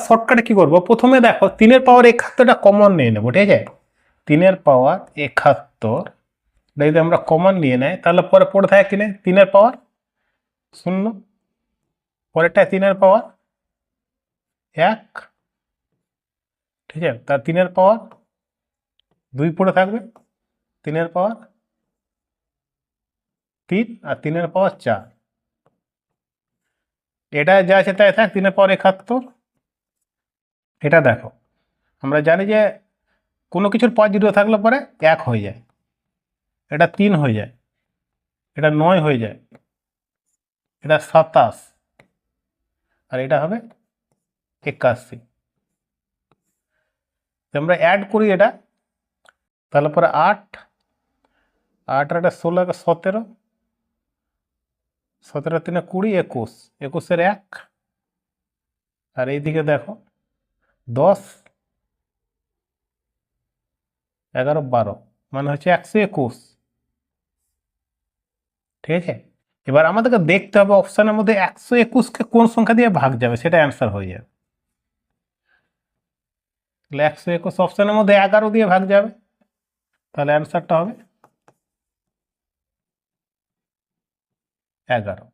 শর্টকাটে কি করবো, প্রথমে দেখো 3 এর পাওয়ার 71টা কমন নিয়ে নেবো, ঠিক আছে। 3 এর পাওয়ার 71 যদি আমরা কমন নিয়ে নেয় তাহলে পরে পড়ে থাকে কিনে 3 এর পাওয়ার 0, পরেরটা 3 এর পাওয়ার 1, ঠিক আছে। তার 3 এর পাওয়ার 2 পড়ে থাকবে, 3 এর পাওয়ার 3 আর 3 এর পাওয়ার 4। এটা যা আছে তাই থাক, 3 এর পাওয়ার 71। এটা দেখো আমরা জানি যে কোনো কিছুর পর 0 থাকলে পরে 1 হয়ে যায়, এটা 3 হয়ে যায়, এটা 9 হয়ে যায়, এটা 27, আর এটা হবে 81। আমরা অ্যাড করি এটা, তাহলে পরে 8 8 আর এটা 16, 17, 17 3 20, 21, 21-এর 1, আর এইদিকে দেখো 10 11 12, মানে হচ্ছে 121, ঠিক আছে। এবার আমাদেরকে দেখতে হবে অপশানের মধ্যে 121কে কোন সংখ্যা দিয়ে ভাগ যাবে, সেটা অ্যান্সার হয়ে যাবে। তাহলে 121 অপশানের মধ্যে 11 দিয়ে ভাগ যাবে, তাহলে অ্যান্সারটা হবে 11।